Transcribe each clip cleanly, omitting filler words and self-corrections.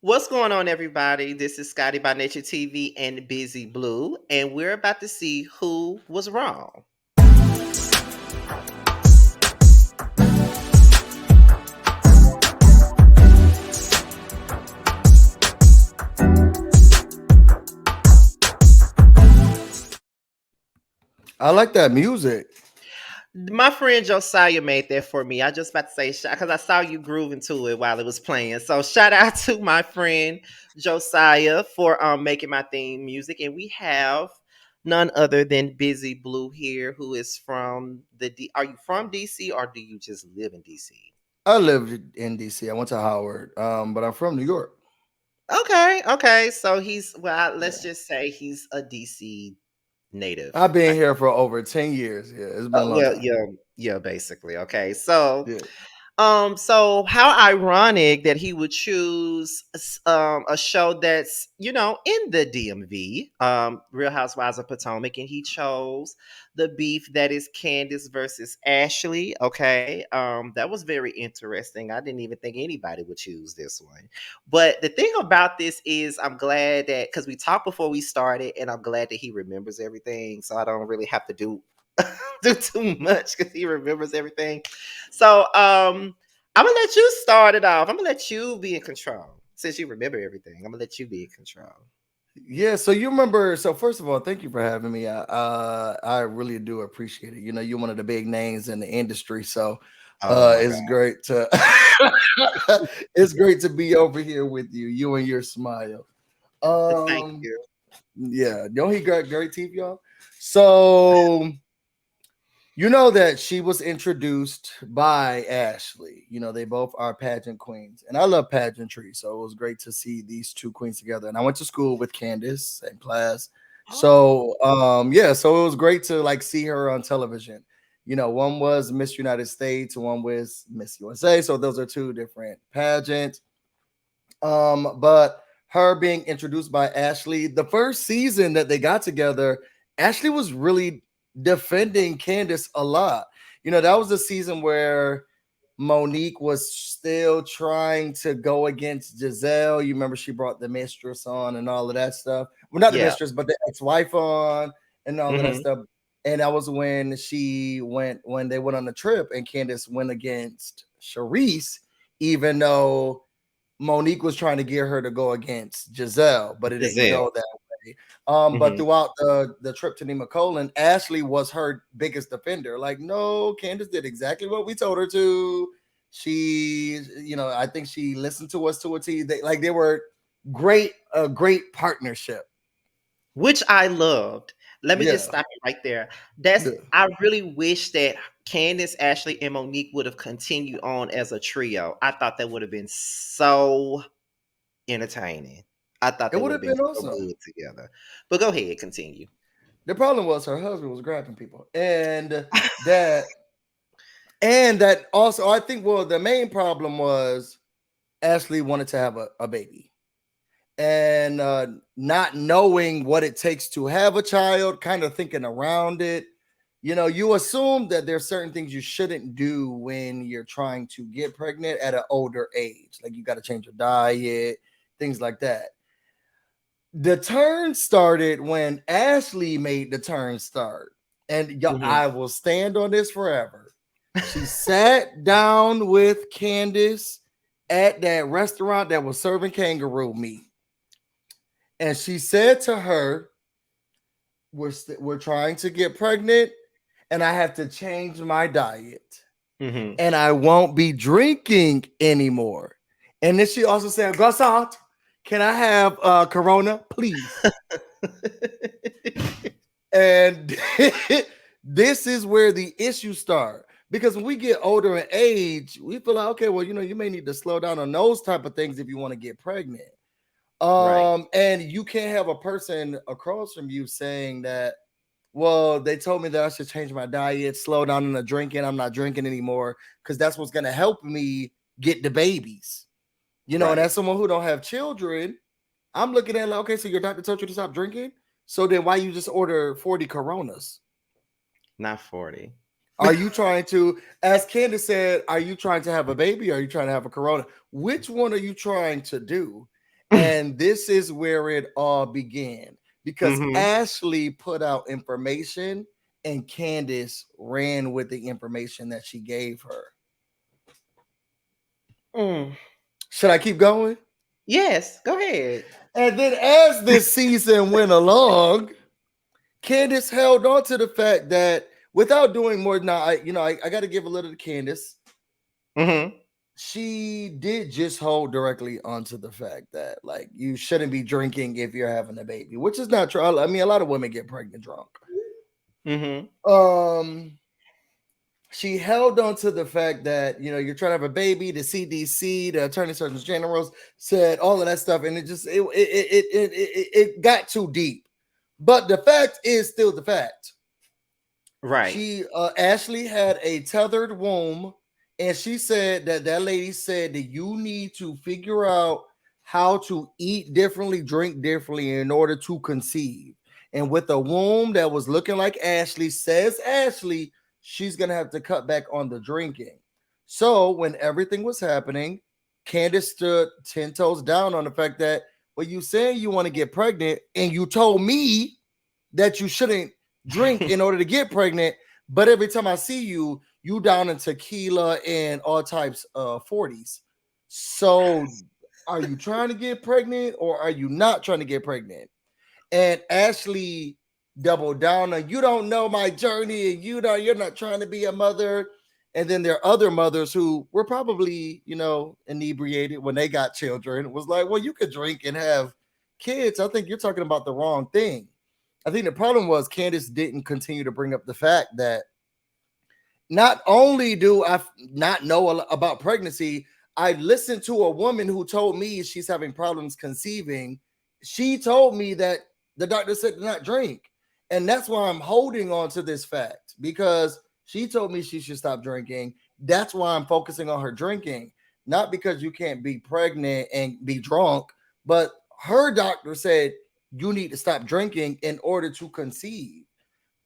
What's going on, everybody? This is Scotty by Nature TV and Busy Blue, and we're about to see who was wrong. I like that music. My friend Josiah made that for me. I just about to say because I saw you grooving to it while it was playing. So shout out to my friend Josiah for making my theme music, and we have none other than Busy Blue here, who is from the. Are you from DC or do you just live in DC? I lived in DC. I went to Howard, but I'm from New York. Okay. So he's let's Yeah, just say he's a DC native. I've been here for over 10 years. Yeah, it's been a long Well, time. yeah, basically. Okay, so Yeah, so how ironic that he would choose a show that's in the DMV, Real Housewives of Potomac, and he chose the beef that is Candiace versus Ashley. Okay, that was very interesting. I didn't even think anybody would choose this one, but the thing about this is I'm glad that because we talked before we started, and I'm glad that he remembers everything, so I don't really have to do do too much because he remembers everything. So I'm gonna let you start it off. I'm gonna let you be in control. Since you remember everything, I'm gonna let you be in control. yeah. So you remember? So first of all, thank you for having me. I really do appreciate it. You know, you're one of the big names in the industry, so Oh my it's god. great to it's great to be over here with you. You and your smile. Thank Um, you. yeah. Don't he got great teeth, y'all? So you know that she was introduced by Ashley. You know, they both are pageant queens. And I love pageantry. So it was great to see these two queens together. And I went to school with Candiace, same class. Oh. So yeah, so it was great to like see her on television. You know, one was Miss United States, one was Miss USA. So those are two different pageants. But her being introduced by Ashley, the first season that they got together, Ashley was really defending Candiace a lot. You know, that was the season where Monique was still trying to go against Giselle. You remember she brought the mistress on and all of that stuff. Well, not the Yeah. mistress, but the ex-wife on and all of that Hmm. stuff. And that was when when they went on the trip and Candiace went against Charisse, even though Monique was trying to get her to go against Giselle, but it didn't Giselle. go that way. But Hmm. throughout the trip to Nemacolin, Ashley was her biggest defender. Like, no, Candace did exactly what we told her to. She, you know, I think she listened to us to a T. They were great, a great partnership. Which I loved. Let me just Yeah. stop you right there. That's Yeah. I really wish that Candace, Ashley, and Monique would have continued on as a trio. I thought that would have been so entertaining. I thought It they would would have have been been so awesome. good together. But go ahead, continue. The problem was her husband was grabbing people, that and that also I think the main problem was Ashley wanted to have a baby and not knowing what it takes to have a child, kind of thinking around it. You know, you assume that there's certain things you shouldn't do when you're trying to get pregnant at an older age. Like you got to change your diet, things like that. The turn started when Ashley made the turn start. And Mhm. I will stand on this forever. She sat down with Candice at that restaurant that was serving kangaroo meat. And she said to her, we're trying to get pregnant and I have to change my diet Mhm. and I won't be drinking anymore. And then she also said, Grassant, can I have Corona, please? And this is where the issues start. Because when we get older in age, we feel like, okay, well, you know, you may need to slow down on those type of things if you want to get pregnant. Right. And you can't have a person across from you saying that, well, they told me that I should change my diet, slow down on the drinking. I'm not drinking anymore because that's what's gonna help me get the babies. You know, and Right. as someone who don't have children, I'm looking at like, okay, so your doctor told you to stop drinking. So then why you just order 40 coronas? Not 40. Are you trying to, as Candace said, are you trying to have a baby? Or are you trying to have a corona? Which one are you trying to do? And this is where it all began because Mm-hmm. Ashley put out information and Candiace ran with the information that she gave her. Mm. Should I keep going? Yes, go ahead. And then as this season went along, Candiace held on to the fact that without doing more, now I got to give a little to Candiace. Mm-hmm. She did just hold directly onto the fact that like you shouldn't be drinking if you're having a baby, which is not true. I mean, a lot of women get pregnant drunk. Mm-hmm. Um, she held on to the fact that you're trying to have a baby. The CDC, the Attorney Surgeon Generals said all of that stuff, and it got too deep. But the fact is still the fact. Right. She Ashley had a tethered womb, and she said that lady said that you need to figure out how to eat differently, drink differently in order to conceive. And with a womb that was looking like Ashley, says Ashley, she's gonna have to cut back on the drinking. So when everything was happening, Candiace stood 10 toes down on the fact that, well, you saying you want to get pregnant, and you told me that you shouldn't drink in order to get pregnant. But every time I see you, you down in tequila and all types of 40s. So are you trying to get pregnant or are you not trying to get pregnant? And Ashley doubled down on, you don't know my journey, and you're not trying to be a mother. And then there are other mothers who were probably, inebriated when they got children. It was like, well, you could drink and have kids. I think you're talking about the wrong thing. I think the problem was Candiace didn't continue to bring up the fact that not only do I not know about pregnancy, I listened to a woman who told me she's having problems conceiving. She told me that the doctor said to not drink. And that's why I'm holding on to this fact, because she told me she should stop drinking. That's why I'm focusing on her drinking, not because you can't be pregnant and be drunk, but her doctor said you need to stop drinking in order to conceive.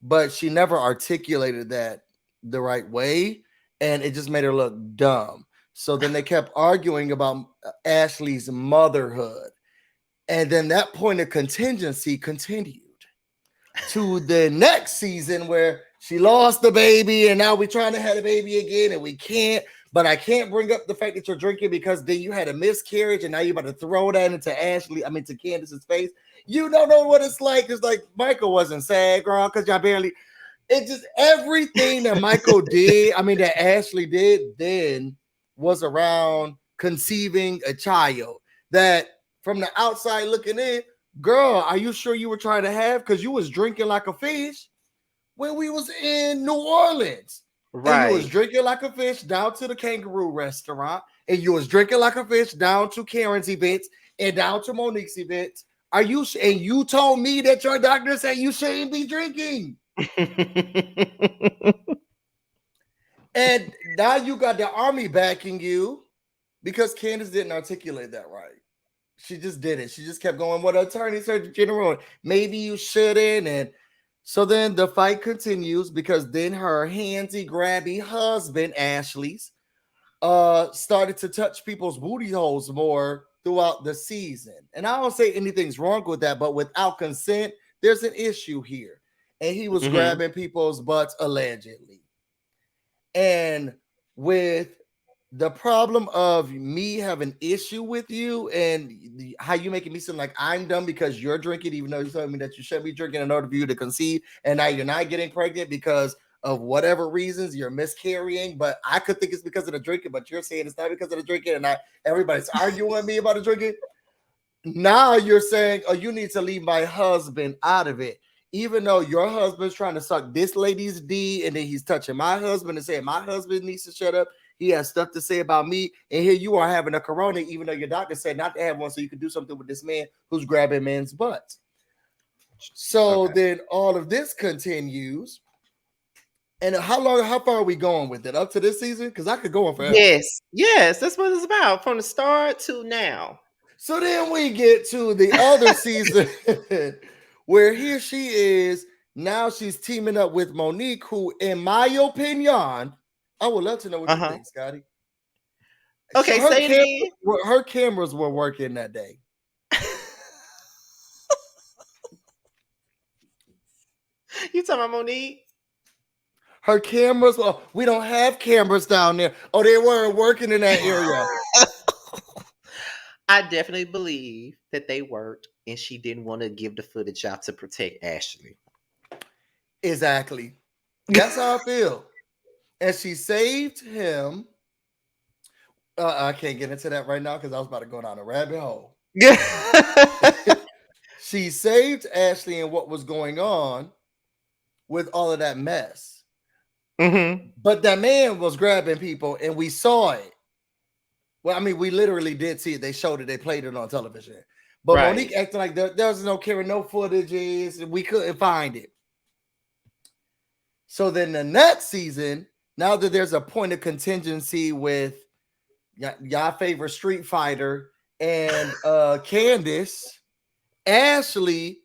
But she never articulated that the right way, and it just made her look dumb. So then they kept arguing about Ashley's motherhood. And then that point of contingency continued to the next season where she lost the baby, and now we're trying to have a baby again, and we can't. But I can't bring up the fact that you're drinking because then you had a miscarriage, and now you're about to throw that to Candiace's face. You don't know what it's like. It's like Michael wasn't sad, girl, because y'all barely. It just everything that Michael did, that Ashley did then was around conceiving a child. That from the outside looking in, girl, are you sure you were trying to have? Because you was drinking like a fish when we was in New Orleans. And you was Right. drinking like a fish down to the kangaroo restaurant. And you was drinking like a fish down to Karen's events and down to Monique's events. And you told me that your doctor said you shouldn't be drinking. And now you got the army backing you because Candiace didn't articulate that right. She just did it. She just kept going, what attorney surgeon general, maybe you shouldn't. And so then the fight continues because then her handsy, grabby husband, Ashley's, started to touch people's booty holes more throughout the season. And I don't say anything's wrong with that, but without consent, there's an issue here. And he was Mm-hmm. grabbing people's butts allegedly. And with the problem of me having issue with you and how you making me seem like I'm dumb because you're drinking, even though you told me that you should be drinking in order for you to conceive, and now you're not getting pregnant because of whatever reasons you're miscarrying. But I could think it's because of the drinking, but you're saying it's not because of the drinking, and everybody's arguing with me about the drinking. Now you're saying, oh, you need to leave my husband out of it. Even though your husband's trying to suck this lady's D, and then he's touching my husband and saying my husband needs to shut up. He has stuff to say about me. And here you are having a corona, even though your doctor said not to have one so you could do something with this man who's grabbing men's butts. So Okay. then all of this continues. And how far are we going with it? Up to this season? Because I could go on forever. Yes. Yes, that's what it's about from the start to now. So then we get to the other season where here she is. Now she's teaming up with Monique, who, in my opinion, I would love to know what you Uh-huh. think, Scotty. So Okay, say it again. her cameras were working that day. You talking about Monique? Her cameras, well, we don't have cameras down there. Oh, they weren't working in that area. I definitely believe that they worked and she didn't want to give the footage out to protect Ashley. Exactly. That's how I feel. And she saved him. I can't get into that right now because I was about to go down a rabbit hole. She saved Ashley and what was going on with all of that mess. Mm-hmm. But that man was grabbing people and we saw it. Well, I mean, we literally did see it. They showed it, they played it on television. But Right. Monique acting like there was no carrying no footages and we couldn't find it. So then the next season, now that there's a point of contingency with y'all favorite Street Fighter and Candiace, Ashley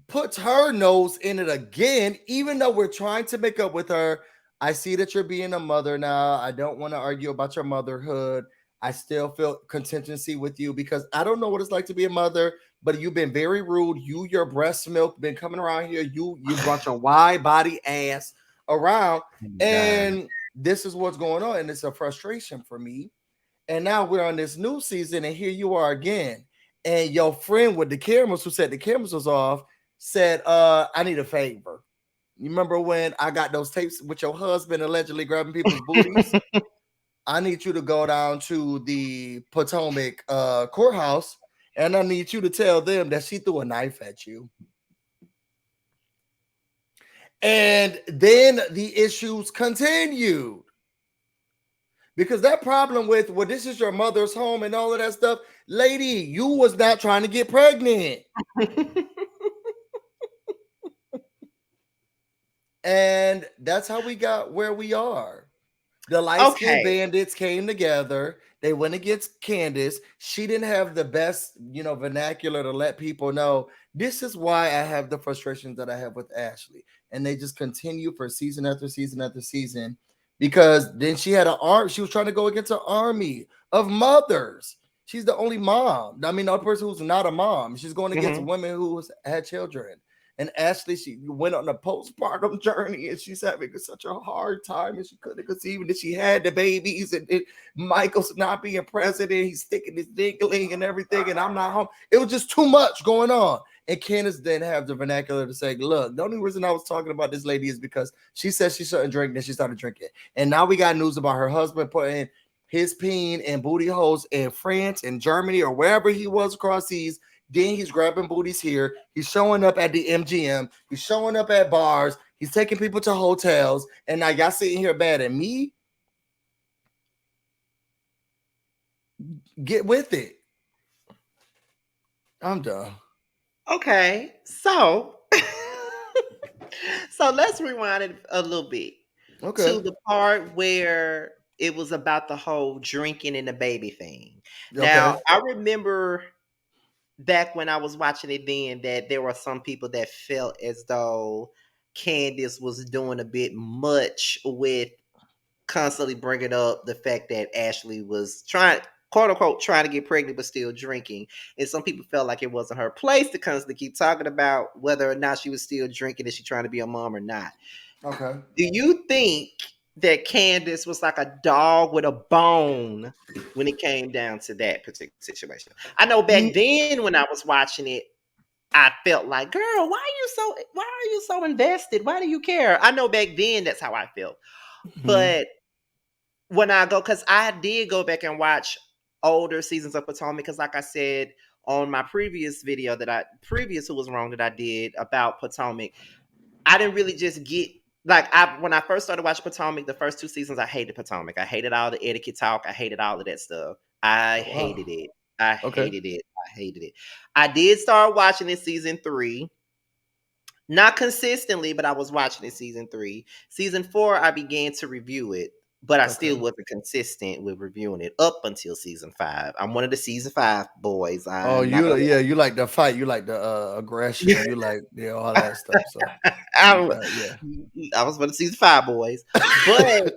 puts her nose in it again, even though we're trying to make up with her. I see that you're being a mother now. I don't want to argue about your motherhood. I still feel contingency with you because I don't know what it's like to be a mother, but you've been very rude. Your breast milk been coming around here. You brought your wide body ass around, Oh my God. and this is what's going on, and it's a frustration for me. And now we're on this new season, and here you are again. And your friend with the cameras, who said the cameras was off, said, I need a favor. You remember when I got those tapes with your husband allegedly grabbing people's booties? I need you to go down to the Potomac courthouse, and I need you to tell them that she threw a knife at you. And then the issues continued. Because that problem with, well, this is your mother's home and all of that stuff, lady, you was not trying to get pregnant. And that's how we got where we are. The light skinned Okay. bandits came together. They went against Candiace. She didn't have the best, vernacular to let people know this is why I have the frustrations that I have with Ashley. And they just continue for season after season after season because then she had an arm. She was trying to go against an army of mothers. She's the only mom. I mean, the only person who's not a mom. She's going against Mm-hmm. women who had children. And Ashley, she went on a postpartum journey and she's having such a hard time and she couldn't conceive that she had the babies and Michael's not being president. He's sticking his dinkling and everything. And I'm not home. It was just too much going on. And Candiace didn't have the vernacular to say, look, the only reason I was talking about this lady is because she said she shouldn't drink, then she started drinking. And now we got news about her husband putting his peen and booty holes in France and Germany or wherever he was across seas. Then he's grabbing booties here. He's showing up at the MGM. He's showing up at bars. He's taking people to hotels. And now y'all sitting here bad at me. Get with it. I'm done. Okay. So so let's rewind it a little bit Okay. to the part where it was about the whole drinking and the baby thing. Okay. Now, I remember back when I was watching it then that there were some people that felt as though Candiace was doing a bit much with constantly bringing up the fact that Ashley was trying, quote unquote, trying to get pregnant but still drinking. And some people felt like it wasn't her place to constantly keep talking about whether or not she was still drinking, is she trying to be a mom or not. Okay. Do you think that Candiace was like a dog with a bone when it came down to that particular situation? I know back then when I was watching it, I felt like, girl, why are you so invested? Why do you care? I know back then that's how I felt. Mm-hmm. But when I go, because I did go back and watch older seasons of Potomac, because like I said on my previous video previous Who Was Wrong that I did about Potomac, I didn't really just get, like, when I first started watching Potomac, the first two seasons, I hated Potomac. I hated all the etiquette talk. I hated all of that stuff. I Oh, wow. hated it. I Okay. hated it. I hated it. I did start watching it season three. Not consistently, but I was watching it season three. Season four, I began to review it, but I Okay. still wasn't consistent with reviewing it up until season five. I'm one of the season five boys. Oh, I'm not gonna you like the fight, you like the aggression, you like all that stuff. So I, yeah. I was one of the season five boys. But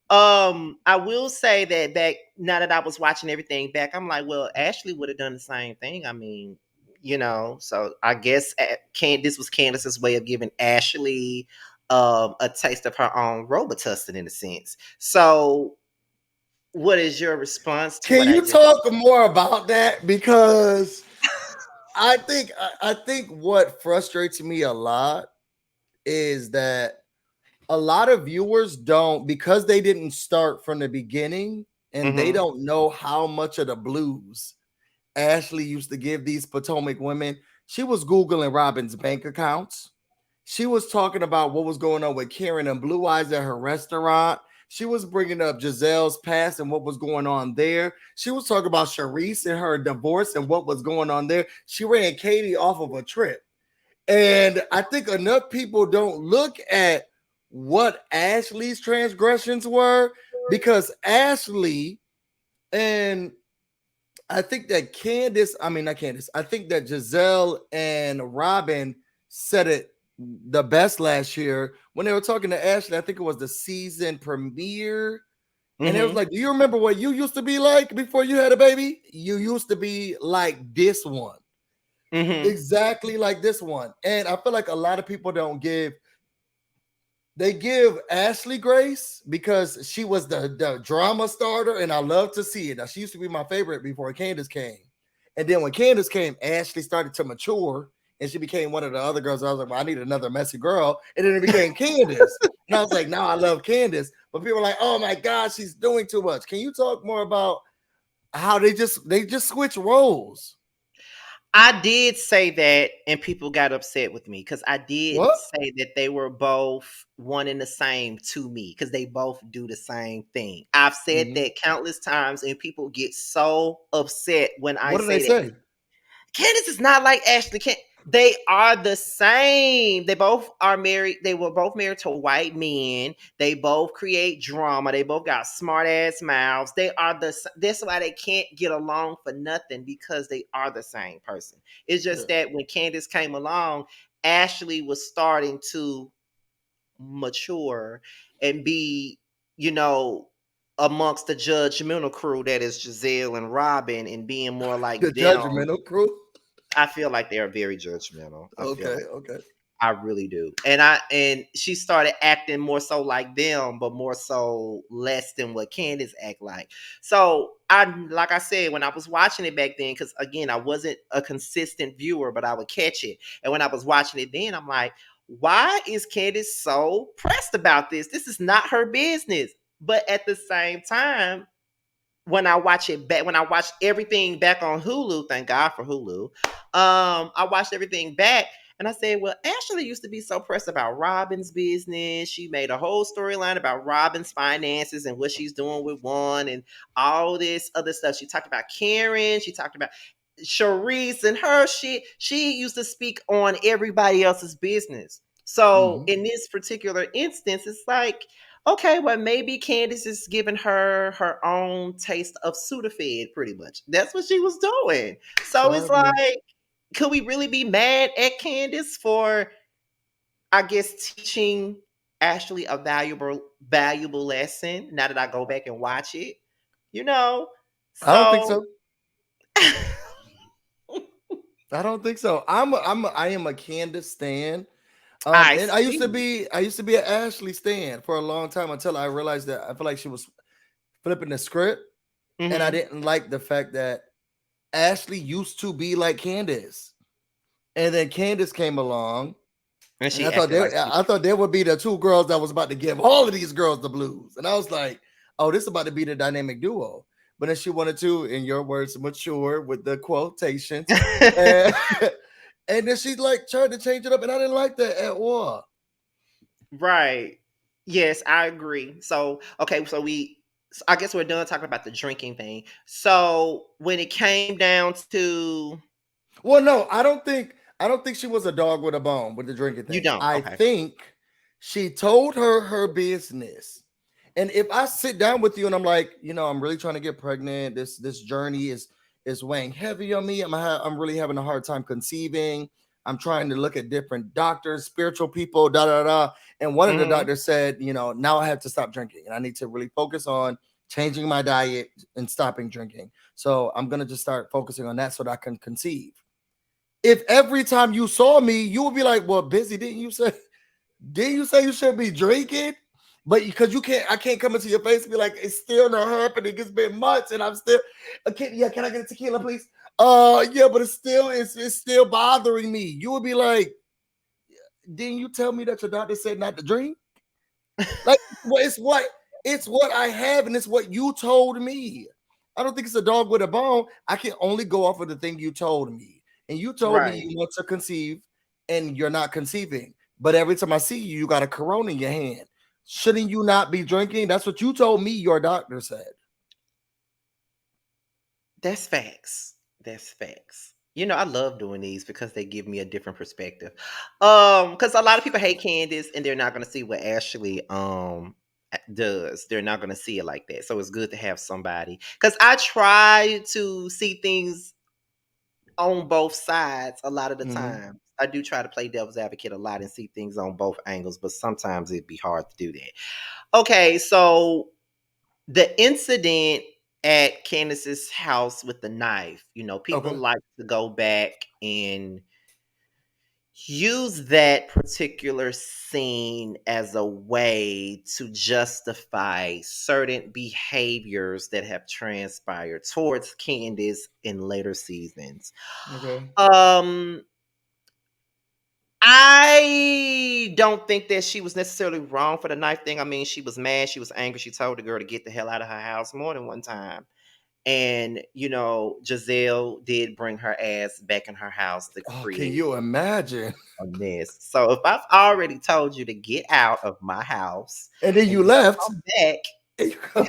I will say that back now that I was watching everything back, I'm like, well, Ashley would have done the same thing. I mean, So I guess this was Candace's way of giving Ashley a taste of her own Robitussin in a sense. So, what is your response to Can what I you just? talk more about that? Because I think what frustrates me a lot is that a lot of viewers don't, because they didn't start from the beginning and they Mm-hmm. don't know how much of the blues Ashley used to give these Potomac women. She was Googling Robin's bank accounts. She was talking about what was going on with Karen and Blue Eyes at her restaurant. She was bringing up Giselle's past and what was going on there. She was talking about Sharice and her divorce and what was going on there. She ran Katie off of a trip. And I think enough people don't look at what Ashley's transgressions were, because Ashley, and I think that not Candice, I think that Giselle and Robin said it the best last year when they were talking to Ashley. I think it was the season premiere. And it was Mm-hmm. like, do you remember what you used to be like before you had a baby? You used to be like this one, Mm-hmm. exactly like this one. And I feel like a lot of people don't give they give Ashley grace because she was the drama starter, and I love to see it. Now, she used to be my favorite before Candace came. And then when Candace came, Ashley started to mature and she became one of the other girls. I was like, well, I need another messy girl. And then it became Candace. And I was like, now I love Candace. But people are like, oh my God, she's doing too much. Can you talk more about how they just switch roles? I did say that, and people got upset with me because I did What? say that they were both one and the same to me because they both do the same thing. I've said Mhm. that countless times, and people get so upset when I What did they say that. say? Candace is not like Ashley. They are the same. They both are married. They were both married to white men. They both create drama. They both got smart ass mouths. That's why they can't get along for nothing because they are the same person. It's just Yeah. that when Candace came along, Ashley was starting to mature and be, you know, amongst the judgmental crew that is Giselle and Robin and being more The like them. judgmental crew. I feel like they are very judgmental. I feel Okay, like okay. I really do. And she started acting more so like them, but more so less than what Candace act like. So I like I said, when I was watching it back then, because again, I wasn't a consistent viewer, but I would catch it. And when I was watching it then, I'm like, why is Candace so pressed about this? This is not her business. But at the same time, when I watch everything back on Hulu, thank God for Hulu. I watched everything back and I said, well, Ashley used to be so pressed about Robin's business. She made a whole storyline about Robin's finances and what she's doing with one and all this other stuff. She talked about Karen. She talked about Sharice and her shit. She used to speak on everybody else's business. So Mhm. in this particular instance, it's like, okay, well, maybe Candace is giving her own taste of Sudafed, pretty much. That's what she was doing. So it's Probably. like, could we really be mad at Candace for, I guess, teaching Ashley a valuable lesson? Now that I go back and watch it, you know. I don't think So so. I don't think so. I am a Candace stan. I And see. I used to be an Ashley stan for a long time until I realized that I feel like she was flipping the script, and I Hmm. didn't like the fact that Ashley used to be like Candace, and then Candace came along, And and she acted like she. I thought there would be the two girls that was about to give all of these girls the blues, and I was like, oh, this is about to be the dynamic duo. But then she wanted to, in your words, mature with the quotations, and and then she like tried to change it up, and I didn't like that at all. Right. Yes, I agree. So, okay, I guess we're done talking about the drinking thing. So, when it came down to, Well, no, I don't think she was a dog with a bone with the drinking you thing. don't. I Okay. think she told her business. And if I sit down with you and I'm like, I'm really trying to get pregnant, this journey is weighing heavy on me. I'm really having a hard time conceiving. I'm trying to look at different doctors, spiritual people, da da da. And one of the Mhm. doctors said, now I have to stop drinking and I need to really focus on changing my diet and stopping drinking. So I'm gonna just start focusing on that so that I can conceive. If every time you saw me, you would be like, "Well, busy, didn't you say you should be drinking?" But because you can't, I can't come into your face and be like, "It's still not happening. It's been months, and I'm still, yeah, can I get a tequila, please?" Yeah, but it's still bothering me. You would be like, "Didn't you tell me that your doctor said not to drink?" Like, well, it's what I have, and it's what you told me. I don't think it's a dog with a bone. I can only go off of the thing you told me, and you told me Right. you want to conceive, and you're not conceiving. But every time I see you, you got a Corona in your hand. Shouldn't you not be drinking? That's what you told me. Your doctor said. That's facts. That's facts. I love doing these because they give me a different perspective. Because a lot of people hate Candice and they're not gonna see what Ashley does. They're not gonna see it like that. So it's good to have somebody. Because I try to see things on both sides a lot of the Mm-hmm. time. I do try to play devil's advocate a lot and see things on both angles, but sometimes it'd be hard to do that. Okay, so the incident at Candace's house with the knife, people Okay. like to go back and use that particular scene as a way to justify certain behaviors that have transpired towards Candace in later seasons. Okay. Um I don't think that she was necessarily wrong for the knife thing. I mean, she was mad, she was angry, she told the girl to get the hell out of her house more than one time. And, Giselle did bring her ass back in her house to Oh, can create you imagine? a mess. So if I've already told you to get out of my house And then and you you left. come back, And you come-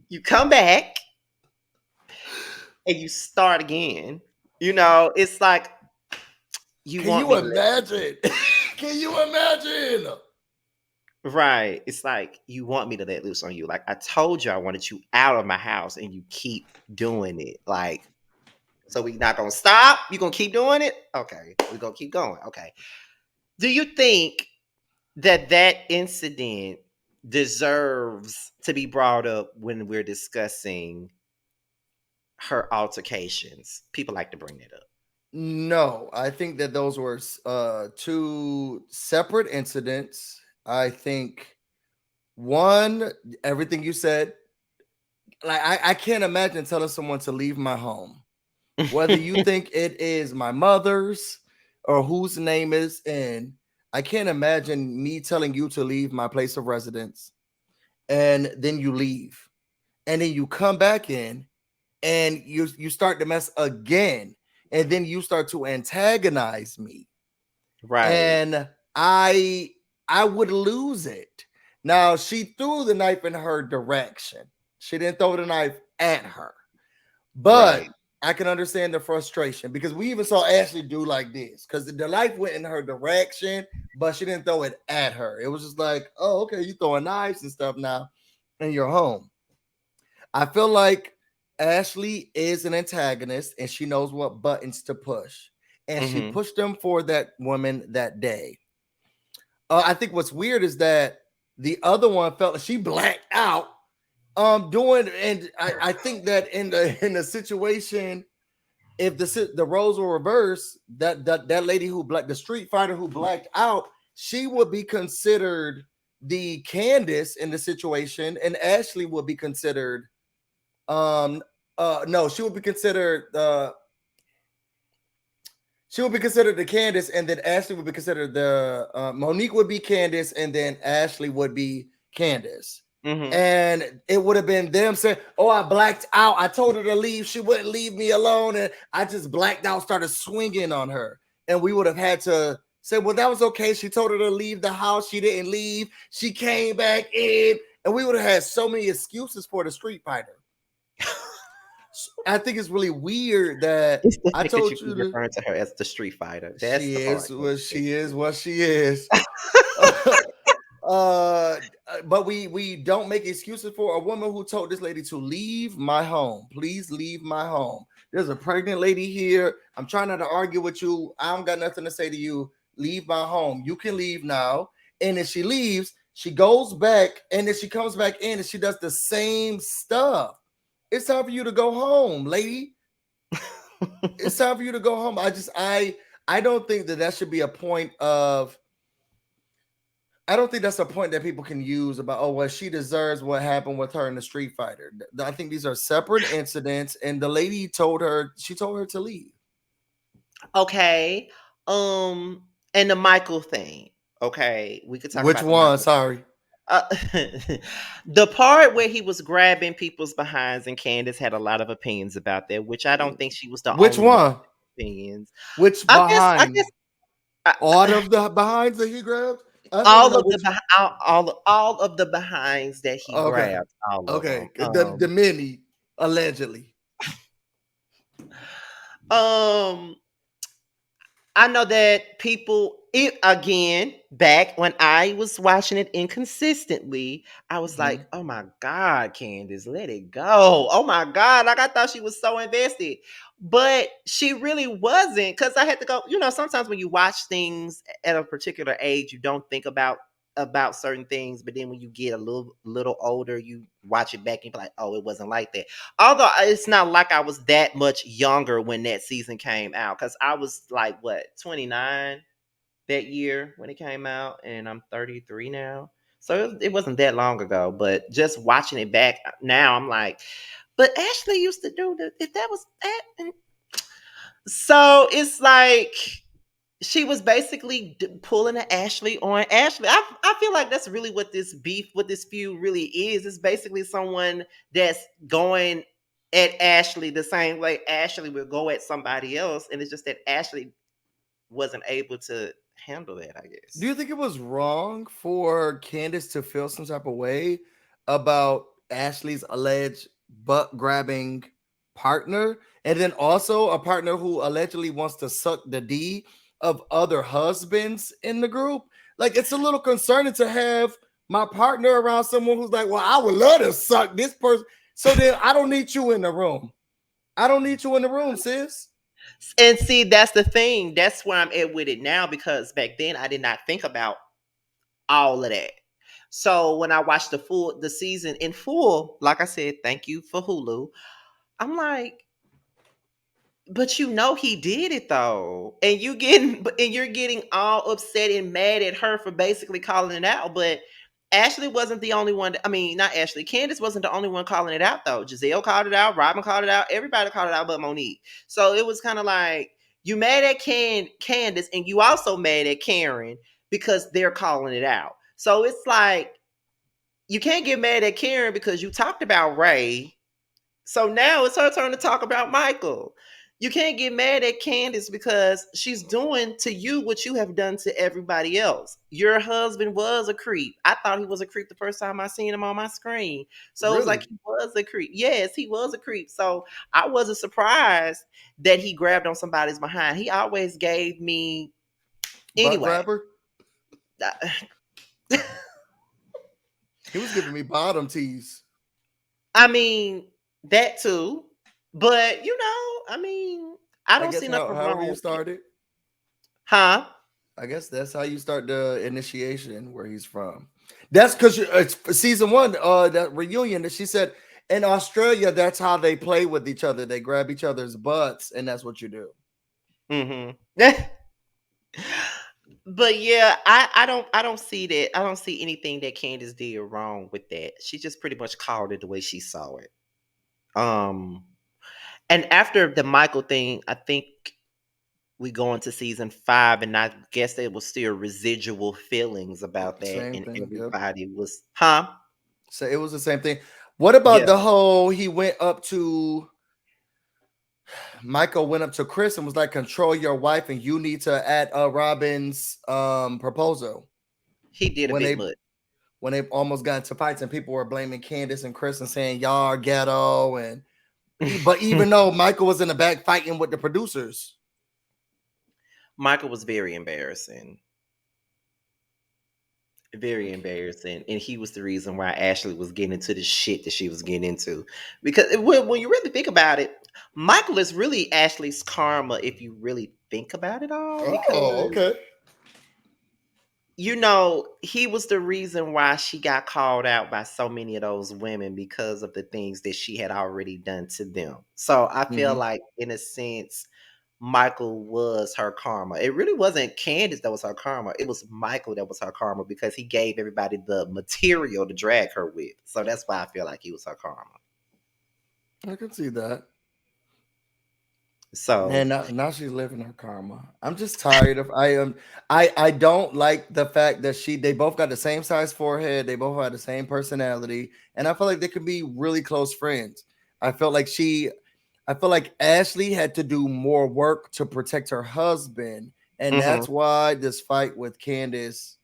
you come back and you start again. It's like you Can want you me to let imagine? Can you imagine? right. It's like you want me to let loose on you. Like I told you I wanted you out of my house and you keep doing it. Like, so we not gonna stop? You gonna keep doing it? Okay. We're gonna keep going. Okay. Do you think that incident deserves to be brought up when we're discussing her altercations? People like to bring that up. No, I think that those were two separate incidents. I think one, everything you said, like I can't imagine telling someone to leave my home. Whether you think it is my mother's or whose name is in, I can't imagine me telling you to leave my place of residence and then you leave. And then you come back in and you start to mess again. And then you start to antagonize me Right. and I would lose it. Now she threw the knife in her direction. She didn't throw the knife at her, but Right. I can understand the frustration because we even saw Ashley do like this because the knife went in her direction, but she didn't throw it at her. It was just like, oh, okay, you throwing knives and stuff now in your home. I feel like Ashley is an antagonist and she knows what buttons to push, and she Hmm. pushed them for that woman that day. I think what's weird is that the other one felt like she blacked out doing, and I think that in the situation, if the roles were reversed, that lady who black the street fighter who blacked out, she would be considered the Candice in the situation, and Ashley would be considered no, she would be considered the Candice, and then Ashley would be considered the Monique would be Candice, and then Ashley would be Candice. Hmm. And it would have been them saying, "Oh, I blacked out. I told her to leave. She wouldn't leave me alone, and I just blacked out, started swinging on her." And we would have had to say, "Well, that was okay. She told her to leave the house. She didn't leave. She came back in." And we would have had so many excuses for the street fighter. I think it's really weird that It's the I fact that you told keep you to referring to her as the street fighter. That's she the part is that what she gets is, me. what she is. uh, but we don't make excuses for a woman who told this lady to leave my home. Please leave my home. There's a pregnant lady here. I'm trying not to argue with you. I don't got nothing to say to you. Leave my home. You can leave now. And if she leaves, she goes back, and then she comes back in and she does the same stuff. It's time for you to go home, lady. It's time for you to go home. I don't think that that should be a point of. I don't think that's a point that people can use about, oh, well, she deserves what happened with her in the Street Fighter. I think these are separate incidents, and the lady told her to leave. Okay. And the Michael thing. Okay, we could talk Which about the one? Michael. Sorry. Uh, the part where he was grabbing people's behinds, and Candace had a lot of opinions about that, which I don't think she was the Which only one one? with opinions. Which I behind? guess I, All of the behinds that he grabbed? I just want to all know of the which. all of the behinds that he Okay. grabbed, all of Okay. them. The many, allegedly. Um, I know that people it again back when I was watching it inconsistently, I was like, Mhm. "Oh my god, Candace, let it go." Oh my god, like I thought she was so invested. But she really wasn't cuz I had to go, sometimes when you watch things at a particular age, you don't think about certain things, but then when you get a little older, you watch it back and be like, "Oh, it wasn't like that." Although it's not like I was that much younger when that season came out, because I was like, what, 29 that year when it came out, and I'm 33 now. So it wasn't that long ago, but just watching it back now, I'm like, but Ashley used to do that. If that was that. So it's like, she was basically pulling an Ashley on Ashley. I feel like that's really what this beef, what this feud really is. It's basically someone that's going at Ashley the same way Ashley would go at somebody else. And it's just that Ashley wasn't able to handle that, I Do guess. you think it was wrong for Candace to feel some type of way about Ashley's alleged butt grabbing partner? And then also a partner who allegedly wants to suck the D of other husbands in the group? Like, it's a little concerning to have my partner around someone who's like, well, I would love to suck this person. So then I don't need you in the room. I don't need you in the room, sis. And see, that's the thing. That's where I'm at with it now, because back then I did not think about all of that. So when I watched the season in full, like I said, thank you for Hulu. I'm like, but he did it though, and you're getting all upset and mad at her for basically calling it out. But Ashley wasn't the only one. I mean, not Ashley. Candace wasn't the only one calling it out though. Giselle called it out. Robin called it out. Everybody called it out, but Monique. So it was kind of like, you mad at Candace, and you also mad at Karen because they're calling it out. So it's like, you can't get mad at Karen because you talked about Ray, so now it's her turn to talk about Michael. You can't get mad at Candace because she's doing to you what you have done to everybody else. Your husband was a creep. I thought he was a creep the first time I seen him on my screen. So it was like, Really? he was a creep. Yes, he was a creep. So I wasn't surprised that he grabbed on somebody's behind. He always gave me, Butt anyway. grabber? He was giving me bottom tease. I mean, that too. But I mean, I I don't guess see nothing however wrong you with it. started. Huh? I guess that's how you start the initiation where he's from. That's because it's season one, that reunion that she said in Australia, that's how they play with each other. They grab each other's butts, and that's what you do. Mm-hmm. But yeah, I don't see that. I don't see anything that Candace did wrong with that. She just pretty much called it the way she saw it. Um and after the Michael thing, I think we go into season 5, and I guess there was still residual feelings about that, Same and thing. Yep. everybody was, huh? So it was the same thing. What about Yeah. the whole he went up to Michael went up to Chris and was like, control your wife and you need to add Robin's proposal He did a when bit they much. almost got into fights and people were blaming Candace and Chris and saying y'all are ghetto and but even though Michael was in the back fighting with the producers. Michael was very embarrassing. Very embarrassing, and he was the reason why Ashley was getting into the shit that she was getting into. Because when you really think about it, Michael is really Ashley's karma if you really think about it all. Oh, Because okay. he was the reason why she got called out by so many of those women because of the things that she had already done to them. So I feel Hmm. like, in a sense, Michael was her karma. It really wasn't Candiace that was her karma. It was Michael that was her karma because he gave everybody the material to drag her with. So that's why I feel like he was her karma. I can see that. So, And now she's living her karma. I'm just tired of I don't like the fact that they both got the same size forehead, they both have the same personality, and I feel like they could be really close friends. I felt like I feel like Ashley had to do more work to protect her husband, and mhm, that's why this fight with Candace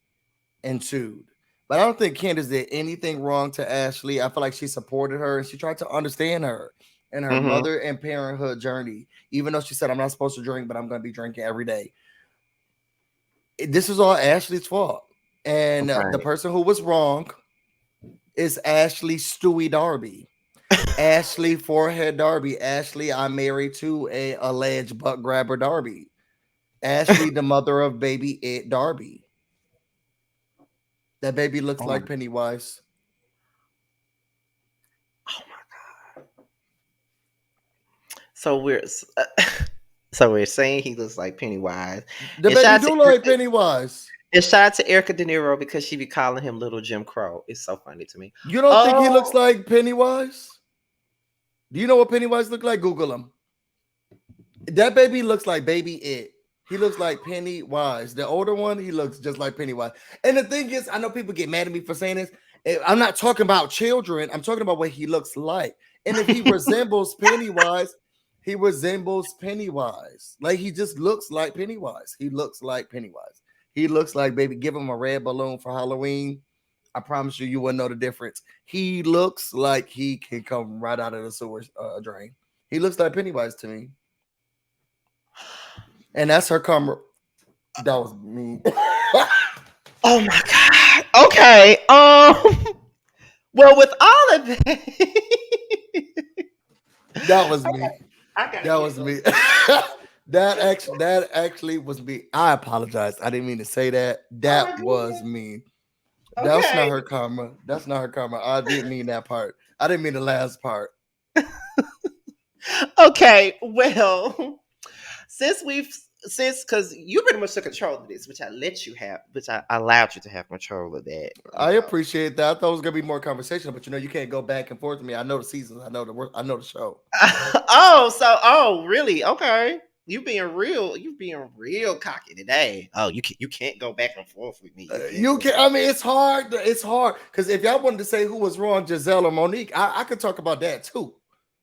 ensued. But I don't think Candace did anything wrong to Ashley. I feel like she supported her and she tried to understand her in her mhm, mother and parenthood journey. Even though she said, I'm not supposed to drink, but I'm going to be drinking every day. This is all Ashley's fault. And the right. person who was wrong is Ashley Stewie Darby. Ashley Forehead Darby. Ashley, I'm married to a alleged butt grabber Darby. Ashley, the mother of baby Ed Darby. That baby looks Oh, like Pennywise. oh my. So we're so we're saying he looks like Pennywise. The And baby shout out to do like Erica, Pennywise. and shout out to Erica De Niro because she be calling him Little Jim Crow. It's so funny to me. You don't think he looks Oh, like Pennywise? Do you know what Pennywise look like? Google him. That baby looks like baby it. He looks like Pennywise. The older one, he looks just like Pennywise. And the thing is, I know people get mad at me for saying this. I'm not talking about children. I'm talking about what he looks like. And if he resembles Pennywise, he resembles Pennywise. Like he just looks like Pennywise. He looks like Pennywise. He looks like baby. Give him a red balloon for Halloween. I promise you, you wouldn't know the difference. He looks like he can come right out of the sewer drain. He looks like Pennywise to me. And that's her karma. That was me. oh my God. Okay. Well, with all of that, That was me. I gotta That get was those. me. That actually was me. I apologize. I didn't mean to say that. Oh my That was goodness. me. That's not Okay. her karma. That's not her karma. I didn't mean that part. I didn't mean the last part. Okay. Well, since we've since because you pretty much took control of this, which I let you have, which I allowed you to have control of that. I appreciate that. I thought it was gonna be more conversation, but you can't go back and forth with me. I know the seasons. I know the work. I know the show. Oh, really? Okay. You being real cocky today. Oh, you can't go back and forth with me. You can't You go can. back. I mean, it's hard. It's hard because if y'all wanted to say who was wrong, Giselle or Monique, I could talk about that too.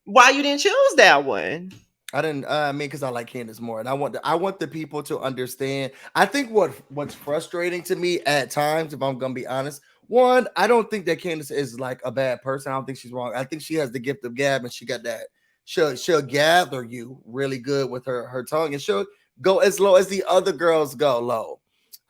Why you didn't choose that one? I didn't. I mean, because I like Candace more, and I want the people to understand. I think what's frustrating to me at times, if I'm gonna be honest, one, I don't think that Candace is like a bad person. I don't think she's wrong. I think she has the gift of gab, and she got that. She'll gather you really good with her tongue, and she'll go as low as the other girls go low.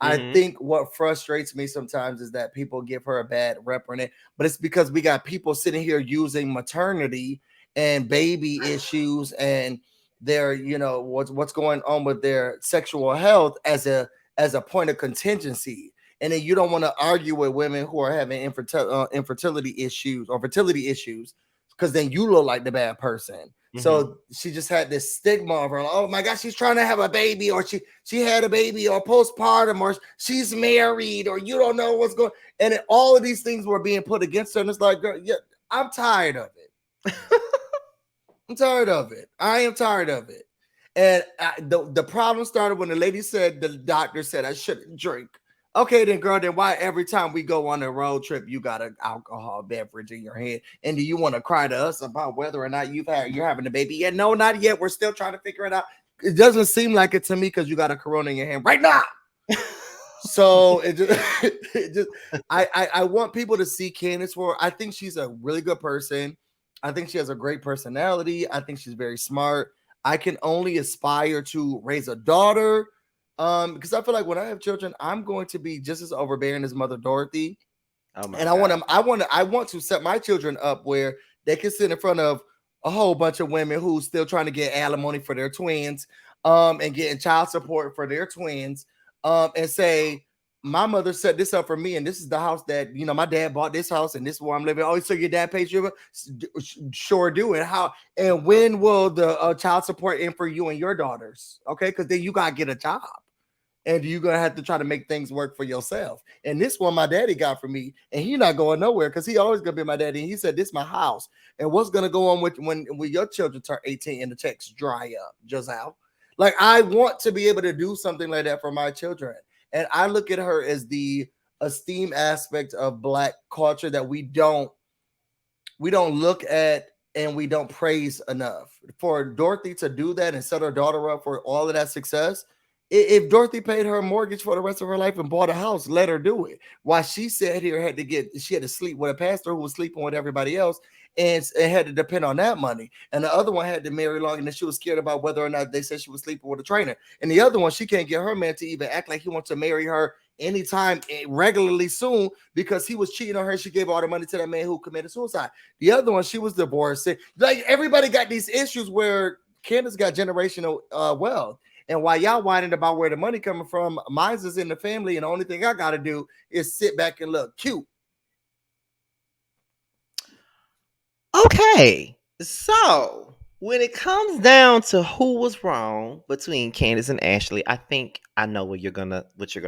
I Mm-hmm. think what frustrates me sometimes is that people give her a bad rep on it, but it's because we got people sitting here using maternity and baby issues and their what's going on with their sexual health as a point of contingency, and then you don't want to argue with women who are having infertility issues or fertility issues because then you look like the bad person. Mm-hmm. So she just had this stigma of her, like, oh my gosh, she's trying to have a baby, or she had a baby, or postpartum, or she's married, or you don't know what's going, and all of these things were being put against her, and it's like, girl, yeah, I'm tired of it. I'm tired of it. I am tired of it. And the problem started when the lady said, the doctor said I shouldn't drink. Okay, then, girl, then why every time we go on a road trip, you got an alcohol beverage in your hand? And do you want to cry to us about whether or not you're having a baby? Yeah, no, not yet. We're still trying to figure it out. It doesn't seem like it to me because you got a Corona in your hand right now. So it just, it just I want people to see Candace for. I think she's a really good person. I think she has a great personality. I think she's very smart. I can only aspire to raise a daughter. Because I feel like when I have children, I'm going to be just as overbearing as Mother Dorothy. Oh my And God. I want to set my children up where they can sit in front of a whole bunch of women who's still trying to get alimony for their twins, and getting child support for their twins, and say, my mother set this up for me, and this is the house that my dad bought this house, and this is where I'm living. Oh, so your dad pays you? Sure do. And how and when will the child support end for you and your daughters? Okay, because then you gotta get a job, and you're gonna have to try to make things work for yourself. And this one my daddy got for me, and he not going nowhere because he always gonna be my daddy. And he said, "This is my house, and what's gonna go on with when your children turn 18 and the checks dry up, just how." Like I want to be able to do something like that for my children, and I look at her as the esteem aspect of Black culture that we don't look at and we don't praise enough. For Dorothy to do that and set her daughter up for all of that success, if Dorothy paid her mortgage for the rest of her life and bought a house, let her do it. Why she sat here she had to sleep with a pastor who was sleeping with everybody else and had to depend on that money. And the other one had to marry long and then she was scared about whether or not they said she was sleeping with a trainer. And the other one, she can't get her man to even act like he wants to marry her anytime regularly soon because he was cheating on her. She gave all the money to that man who committed suicide. The other one, she was divorced. Like everybody got these issues where Candace got generational wealth. And while y'all whining about where the money coming from, mine's is in the family, and the only thing I gotta do is sit back and look cute. Okay. So when it comes down to who was wrong between Candace and Ashley, I think I know what you're gonna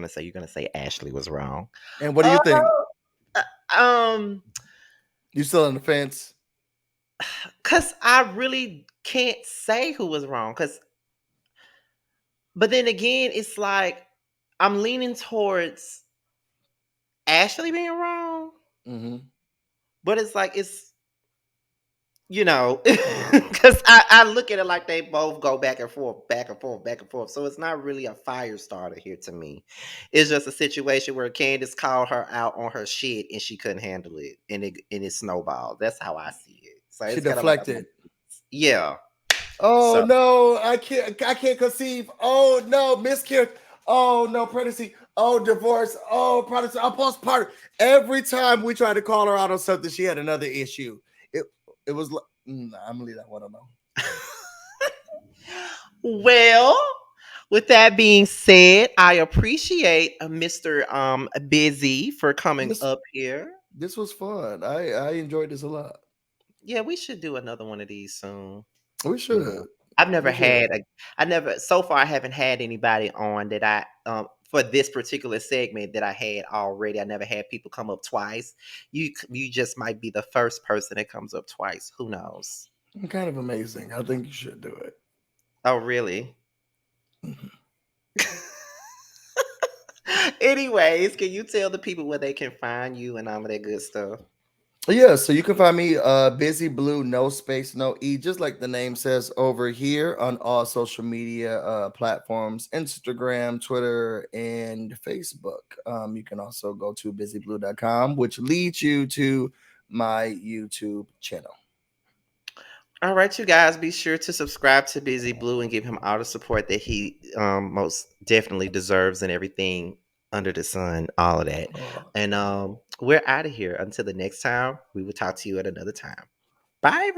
say. You're gonna say Ashley was wrong. And what do Uh, you think? um, You still on the fence? cause I really can't say who was wrong. But then again, it's like I'm leaning towards Ashley being wrong. Mm-hmm. But it's like because I look at it like they both go back and forth, back and forth, back and forth. So it's not really a fire starter here to me. It's just a situation where Candace called her out on her shit and she couldn't handle it, and it snowballed. That's how I see it. So She it's kind of like a deflected. yeah. Oh So no, I can't conceive. Oh no, miscarriage. Oh no, pregnancy. Oh, divorce. Oh, pregnancy. Oh, postpartum. Every time we tried to call her out on something, she had another issue. It it was like I'm gonna leave that one alone. well, with that being said, I appreciate Mr. Busy for coming This up here. this was fun. I enjoyed this a lot. Yeah, we should do another one of these soon. We You know, should. I've never We should. had a, I never, so far, I haven't had anybody on that for this particular segment that I had already. I never had people come up twice. You just might be the first person that comes up twice. Who knows? Kind of amazing. I think you should do it. Oh, really? Mhm. Anyways, can you tell the people where they can find you and all of that good stuff? Yeah, so you can find me Busy Blue, no space, no E, just like the name says over here on all social media platforms, Instagram, Twitter, and Facebook. You can also go to busyblue.com, which leads you to my YouTube channel. All right, you guys, be sure to subscribe to Busy Blue and give him all the support that he most definitely deserves and everything under the sun, all of that. Oh. And we're out of here. Until the next time, we will talk to you at another time. Bye, everybody.